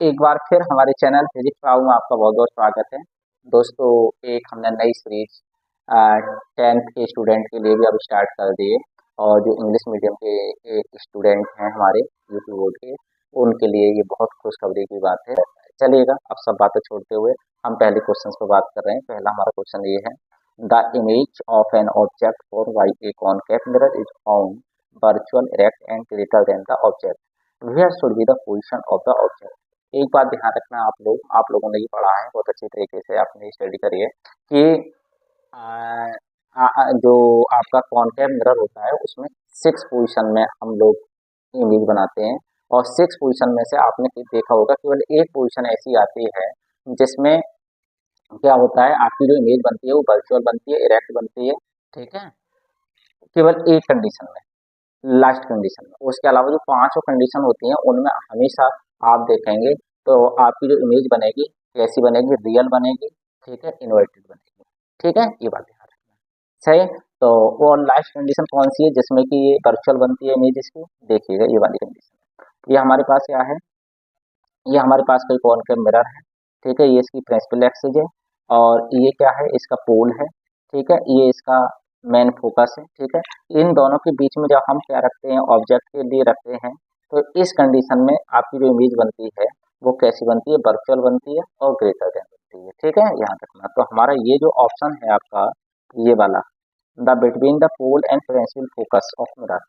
एक बार फिर हमारे चैनल फिजिक्स पाव में आपका बहुत बहुत स्वागत है। दोस्तों, एक हमने नई सीरीज 10th के स्टूडेंट के लिए भी अब स्टार्ट कर दिए और जो इंग्लिश मीडियम के एक स्टूडेंट हैं हमारे यूपी बोर्ड के, उनके लिए ये बहुत खुशखबरी की बात है। चलिएगा, अब सब बातें छोड़ते हुए हम पहले क्वेश्चन पर बात कर रहे हैं। पहला हमारा क्वेश्चन ये है, the image of an object for by a concave mirror is found virtual erect and greater than the object, where should be the position of the object. एक बात ध्यान रखना, आप लोगों ने ये पढ़ा है, बहुत अच्छे तरीके से आपने स्टडी करी है कि जो आपका कॉनकेव मिरर होता है उसमें 6 पोजीशन में हम लोग इमेज बनाते हैं और 6 पोजीशन में से आपने देखा होगा केवल एक पोजीशन ऐसी आती है जिसमें क्या होता है, आपकी जो इमेज बनती है वो वर्चुअल बनती है, इरेक्ट बनती है। ठीक है, केवल एक कंडीशन में, लास्ट कंडीशन में। उसके अलावा जो पांचों कंडीशन होती हैं उनमें हमेशा आप देखेंगे तो आपकी जो इमेज बनेगी कैसी बनेगी, रियल बनेगी। ठीक है, इन्वर्टेड बनेगी। ठीक है, ये बात ध्यान रखना। सही। तो वो लास्ट कंडीशन कौन सी है जिसमें कि ये वर्चुअल बनती है इमेज इसकी, देखिएगा ये वाली कंडीशन। ये हमारे पास क्या है, ये हमारे पास कोई कॉनकेव मिरर है। ठीक है, ये इसकी प्रिंसिपल एक्सिस है और ये क्या है, इसका पोल है। ठीक है, ये इसका मेन फोकस है। ठीक है, इन दोनों के बीच में जब हम क्या रखते हैं, ऑब्जेक्ट के लिए रखते हैं, तो इस कंडीशन में आपकी जो इमेज बनती है वो कैसी बनती है, वर्चुअल बनती है और ग्रेटर देन बनती है। ठीक है, यहाँ रखना। तो हमारा ये जो ऑप्शन है आपका, ये वाला, the between the pole and principal focus of mirror,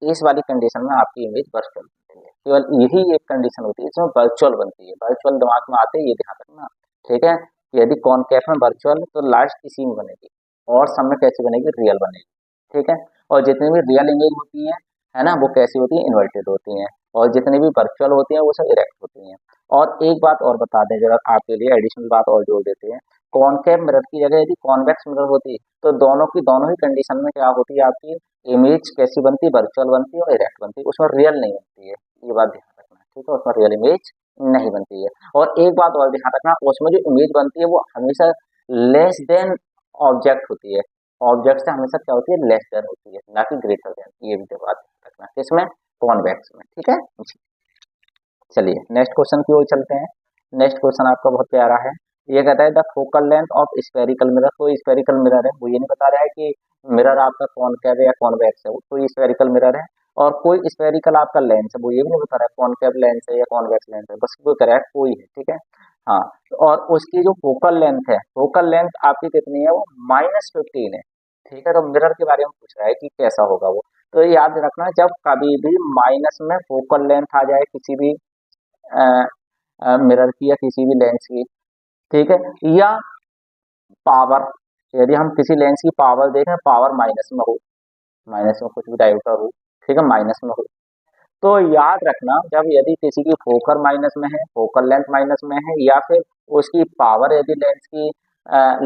इस वाली कंडीशन में आपकी इमेज वर्चुअल बनती है। केवल यही एक कंडीशन होती है इसमें वर्चुअल बनती है। वर्चुअल दिमाग में आते हैं, ये ध्यान रखना। ठीक है, यदि कॉनकेव में वर्चुअल तो लास्ट इसी में बनेगी और सब में कैसी बनेगी, रियल बनेगी। ठीक है, और जितनी भी रियल इमेज होती है ना, वो कैसी होती है, इन्वर्टेड होती हैं। और जितनी भी वर्चुअल होती हैं वो सब इरेक्ट होती हैं। और एक बात और बता दें जरा आपके लिए, एडिशनल बात और जोड़ देते हैं, कॉनकेव मिरर की जगह यदि कॉन्वेक्स मिरर होती तो दोनों की दोनों ही कंडीशन में क्या होती है, आपकी इमेज कैसी बनती है, वर्चुअल बनती है और इरेक्ट बनती है, उसमें रियल नहीं बनती है। ये बात ध्यान रखना। ठीक है, उसमें रियल इमेज नहीं बनती है। और एक बात और ध्यान रखना, उसमें जो इमेज बनती है वो हमेशा लेस देन ऑब्जेक्ट होती है। ऑब्जेक्ट से हमेशा क्या होती है, लेस देन होती है, ना कि ग्रेटर देन। ये भी बात ध्यान रखना, किसमें, कॉन्वेक्स में। ठीक है, चलिए नेक्स्ट क्वेश्चन की ओर चलते हैं। नेक्स्ट क्वेश्चन आपका बहुत प्यारा है। ये कहता है the focal length of spherical mirror, कोई स्फेरिकल मिरर है, वो ये नहीं बता रहा है कि मिरर आपका कॉनकेव है या कॉन्वेक्स है, कोई स्फेरिकल मिरर है और कोई स्फेरिकल आपका लेंस है, वो ये भी नहीं बता रहा है कॉनकेव लेंस है या कॉन्वेक्स लेंस है, बस वो कह रहा है कोई है। ठीक है, हाँ। और उसकी जो फोकल लेंथ है, फोकल लेंथ आपकी कितनी है, वो -15 है। ठीक है, तो मिरर के बारे में पूछ रहा है कि कैसा होगा वो। तो याद रखना, जब कभी भी माइनस में फोकल लेंथ आ जाए किसी भी मिरर की या किसी भी लेंस की, ठीक है, या पावर, यदि हम किसी लेंस की पावर देखें, पावर माइनस में हो, माइनस में कुछ भी डायोमीटर हो, ठीक है, माइनस में हो, तो याद रखना जब यदि किसी की फोकल माइनस में है, फोकल लेंथ माइनस में है, या फिर उसकी पावर यदि लेंस की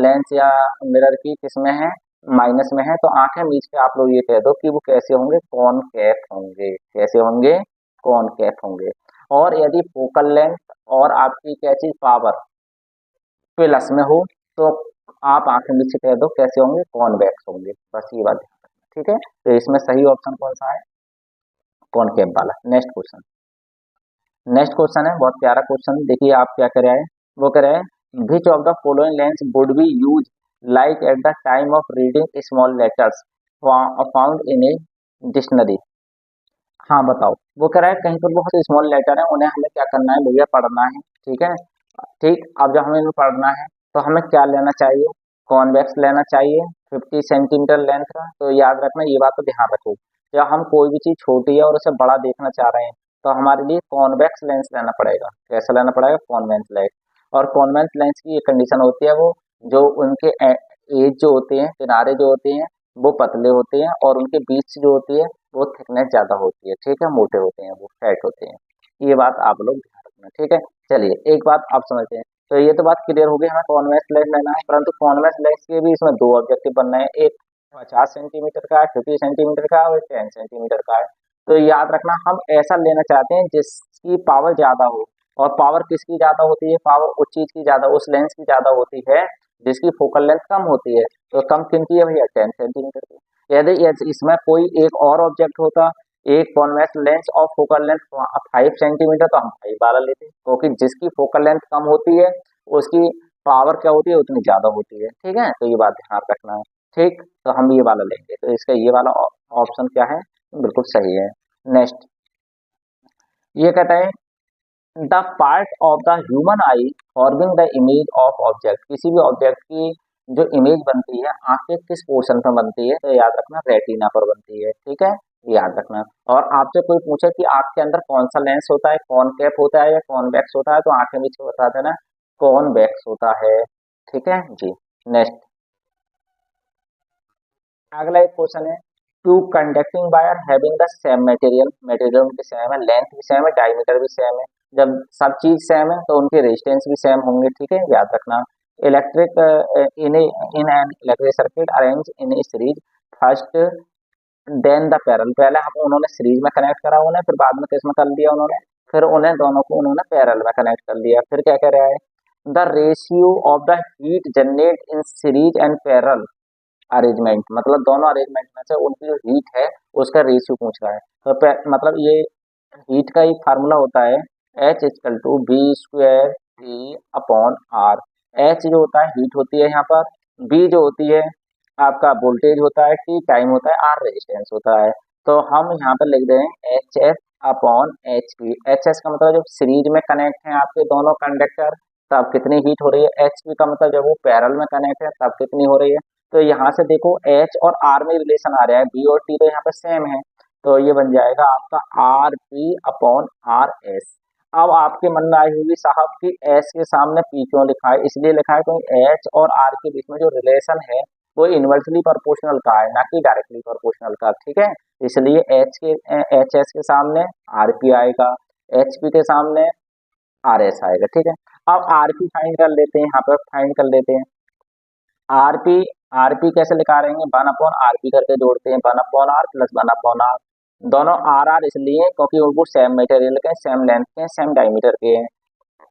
लेंस या मिरर की किसमें है, माइनस में है, तो आंखें मीच के आप लोग ये कह दो कि वो कैसे होंगे, कॉनकेव होंगे। कैसे होंगे, कॉनकेव होंगे। और यदि फोकल लेंथ और आपकी क्या चीज, पावर प्लस में हो, तो आप आंखें मीच के कह दो कैसे होंगे, कॉन्वेक्स होंगे। बस ये बात ध्यान रखना। ठीक है, तो इसमें सही ऑप्शन कौन सा है, कॉनकेव वाला। नेक्स्ट क्वेश्चन, नेक्स्ट क्वेश्चन है बहुत प्यारा क्वेश्चन। देखिए आप क्या कर रहे हैं, वो कह रहे हैं which of the following lens would be use like at the time of reading small letters found in a dictionary. हाँ बताओ, वो कह रहा है कहीं पर बहुत स्मॉल लेटर है, उन्हें हमें क्या करना है भैया, पढ़ना है। ठीक है, ठीक। अब जब हमें इन्हें पढ़ना है तो हमें क्या लेना चाहिए, कॉन्वेक्स लेना चाहिए 50 सेंटीमीटर लेंथ का। तो याद रखना, ये बात तो ध्यान रखो, जब हम कोई भी चीज छोटी है और उसे बड़ा देखना चाह रहे हैं तो हमारे लिए कॉन्वेक्स लेंस लेना पड़ेगा। कैसा लेना पड़ेगा, कॉन्वेक्स लेंस। और कॉन्वेक्स लेंस की एक कंडीशन होती है, वो जो उनके एज जो होते हैं, किनारे जो होते हैं वो पतले होते हैं और उनके बीच जो होती है वो थिकनेस ज्यादा होती है। ठीक है, मोटे होते हैं, वो फैट होते हैं। ये बात आप लोग ध्यान रखना। ठीक है, चलिए एक बात आप समझते हैं। तो ये तो बात क्लियर हो गई, हमें कॉन्वेक्स लेंस लेना है, परंतु कॉन्वेक्स लेंस के भी इसमें दो ऑब्जेक्टिव बनना है, एक 50 सेंटीमीटर का है, 50 सेंटीमीटर का है और 10 सेंटीमीटर का है। तो याद रखना, हम ऐसा लेना चाहते हैं जिसकी पावर ज्यादा हो। और पावर किसकी ज्यादा होती है, पावर उस चीज की ज्यादा, उस लेंस की ज्यादा होती है जिसकी फोकल लेंथ कम होती है। तो कम किन की है भैया, 10 सेंटीमीटर की। यदि इसमें कोई एक और ऑब्जेक्ट होता एक कॉन्वेक्स लेंस और फोकल लेंथ 5 सेंटीमीटर, तो हम 5 वाला लेते हैं, क्योंकि जिसकी फोकल लेंथ कम होती है उसकी पावर क्या होती है, उतनी ज्यादा होती है। ठीक है, तो ये बात ध्यान रखना है। ठीक, तो हम ये वाला लेंगे, तो इसका ये वाला ऑप्शन क्या है, बिल्कुल सही है। नेक्स्ट, ये कहता है the part of the human I forming the image of object, किसी भी ऑब्जेक्ट की जो इमेज बनती है आंख के किस पोर्शन पर बनती है, तो याद रखना रेटिना पर बनती है। ठीक है, याद रखना। और आपसे कोई पूछे कि आंख के अंदर कौन सा लेंस होता है, कॉनकेव होता है या कॉन्वेक्स होता है, तो आंखें भी बता देना कॉन्वेक्स होता है। ठीक है जी। नेक्स्ट, अगला एक क्वेश्चन है two conducting wire having the same material, material उनके सेम है, लेंथ भी सेम है, डायमीटर भी सेम है। जब सब चीज सेम है तो उनके रेजिस्टेंस भी सेम होंगे। ठीक है, याद रखना। Electric in in an electric circuit arrange in a series first then the parallel, पहले हम उन्होंने सीरीज में कनेक्ट करा उन्हें, फिर बाद में किस में कर दिया उन्होंने, फिर उन्हें दोनों को उन्होंने पैरेलल में कनेक्ट कर दिया। फिर क्या कह रहा है, the ratio of the heat generate in series and parallel arrangement, मतलब दोनों अरेंजमेंट में से उनकी जो हीट है उसका रेशियो पूछ रहा है। तो मतलब ये हीट का एक फार्मूला होता है H=V²T/R। एच जो होता है हीट होती है यहाँ पर, बी जो होती है आपका वोल्टेज होता है, टी टाइम होता है, आर रेजिस्टेंस होता है। तो हम यहाँ पर लिख दें HF/HP। एच एस का मतलब जब सीरीज में कनेक्ट है आपके दोनों कंडक्टर तब कितनी हीट हो रही है, एच पी का मतलब जब वो पैरेलल में कनेक्ट है तब कितनी हो रही है। तो यहाँ से देखो एच और आर में रिलेशन आ रहा है, बी और टी तो यहाँ पे सेम है, तो ये बन जाएगा आपका RP/RS। अब आपके मन में आई होगी साहब कि एस के सामने पी क्यों लिखा है, इसलिए लिखा है क्योंकि एच और आर के बीच में जो रिलेशन है वो इनवर्सली प्रोपोर्शनल का है, ना कि डायरेक्टली प्रोपोर्शनल का। ठीक है, इसलिए एच एस के सामने आर पी आएगा, एच पी के सामने आर एस आएगा। ठीक है, अब आर पी फाइंड कर लेते हैं, यहाँ पर फाइंड कर लेते हैं। आरपी, आरपी कैसे लिखा रहेंगे, 1/RP करके जोड़ते हैं, 1/R प्लस 1/R। दोनों आर आर इसलिए क्योंकि वो सेम मटेरियल के, सेम लेंथ के, सेम डायमीटर के हैं।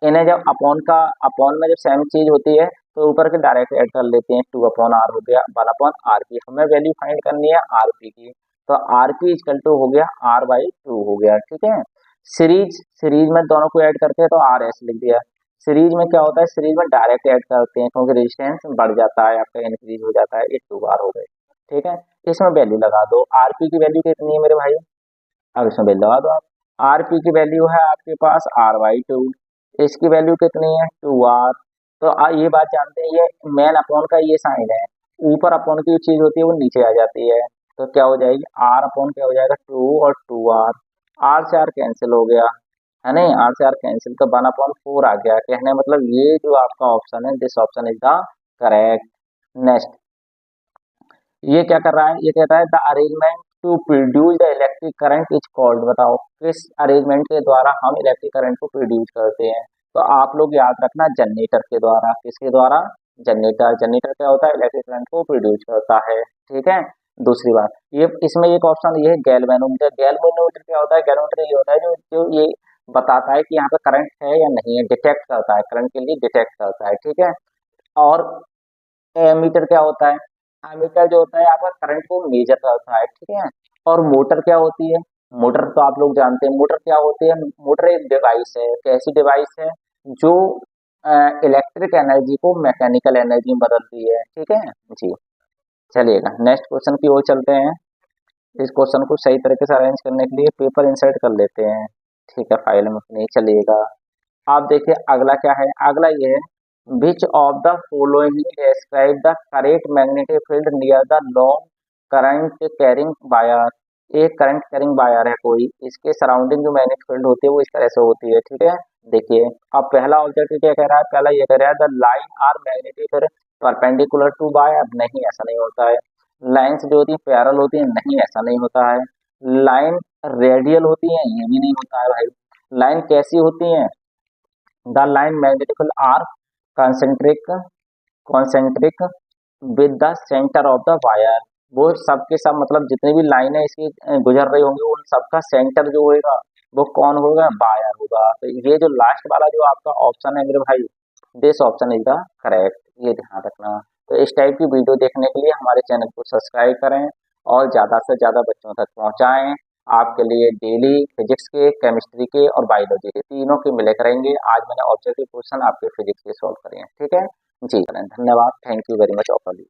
इन्हें जब अपॉन में जब सेम चीज होती है तो ऊपर के डायरेक्ट ऐड कर लेते हैं, 2/R हो गया 1/RP। हमें वैल्यू फाइंड करनी है आरपी की, तो आरपी इक्वल टू हो गया R/2 हो गया। ठीक है, सीरीज में दोनों को ऐड करते हैं तो आर एस लिख दिया। सीरीज में क्या होता है, सीरीज में डायरेक्ट ऐड करते हैं क्योंकि रेजिस्टेंस बढ़ जाता है आपका, इंक्रीज हो जाता है, ये 2R हो गए। ठीक है, इसमें वैल्यू लगा दो, आरपी की वैल्यू कितनी है मेरे भाई, अब इसमें वैल्यू लगा दो आप। आरपी की वैल्यू है आपके पास R/2, इसकी वैल्यू कितनी है 2R। तो ये बात जानते हैं, ये मेन अपॉन का ये साइन है, ऊपर अपॉन की जो चीज होती है वो नीचे आ जाती है, तो क्या हो जाएगी R अपॉन क्या हो जाएगा 2 और 2R, आर से आर कैंसिल हो गया है नहीं, आर से आर कैंसिल, तो 1/4 आ गया। कहने मतलब ये जो आपका ऑप्शन है, this option is the correct. Next, ये क्या कर रहा है, ये कहता है the arrangement to produce the electric current is called, बताओ किस अरेंजमेंट के द्वारा हम इलेक्ट्रिक करंट को प्रोड्यूस करते हैं। तो आप लोग याद रखना जनरेटर के द्वारा, किसके द्वारा, जनरेटर। जनरेटर क्या होता है, इलेक्ट्रिक करंट को प्रोड्यूस करता है। ठीक है, दूसरी बात ये इसमें एक ऑप्शन ये है गैल्वेनोमीटर। गैल्वेनोमीटर क्या होता है, गैल्वेनोमीटर ये होता है जो ये बताता है कि यहाँ पे करंट है या नहीं है, डिटेक्ट करता है, करंट के लिए डिटेक्ट करता है। ठीक है, और एमीटर क्या होता है, एमीटर जो होता है आपका करंट को मेजर करता है। ठीक है, और मोटर क्या होती है, मोटर तो आप लोग जानते हैं, मोटर क्या होती है, मोटर एक डिवाइस है, कैसी डिवाइस है जो इलेक्ट्रिक एनर्जी को मैकेनिकल एनर्जी में बदलती है। ठीक है जी, चलिएगा नेक्स्ट क्वेश्चन की ओर चलते हैं। इस क्वेश्चन को सही तरीके से अरेंज करने के लिए पेपर इंसर्ट कर लेते हैं। ठीक है, फाइल में नहीं चलिएगा। आप देखिए अगला क्या है, अगला ये है which of the following describe the correct magnetic field near the long current carrying wire. एक करंट कैरिंग वायर है कोई, इसके सराउंडिंग जो मैग्नेटिक फील्ड होती है वो इस तरह से होती है। ठीक है, देखिए अब पहला ऑब्जेक्ट क्या कह रहा है, पहला ये कह रहा है the line are magnetic perpendicular to wire, नहीं ऐसा नहीं होता है। लाइन्स जो होती है पैरेलल होती है, नहीं ऐसा नहीं होता है। लाइन रेडियल होती है, ये भी नहीं होता है भाई। लाइन कैसी होती है, the line magnetic field are concentric concentric with the centre of the wire. वो सबके सब मतलब जितनी भी लाइनें इसकी गुजर रही होंगी उन सबका सेंटर जो होगा वो कौन होगा, वायर होगा। तो ये जो लास्ट वाला जो आपका ऑप्शन है मेरे भाई, this option is the correct, ये ध्यान रखना। तो इस टाइप की वीडियो देखने के लिए हमारे चैनल को सब्सक्राइब करें और ज़्यादा से ज़्यादा बच्चों तक पहुँचाएँ। आपके लिए डेली फिजिक्स के, केमिस्ट्री के और बायोलॉजी के तीनों के मिले करेंगे। आज मैंने ऑब्जेक्टिव क्वेश्चन आपके फिजिक्स के सॉल्व करे हैं, ठीक है जी। धन्यवाद, thank you very much all.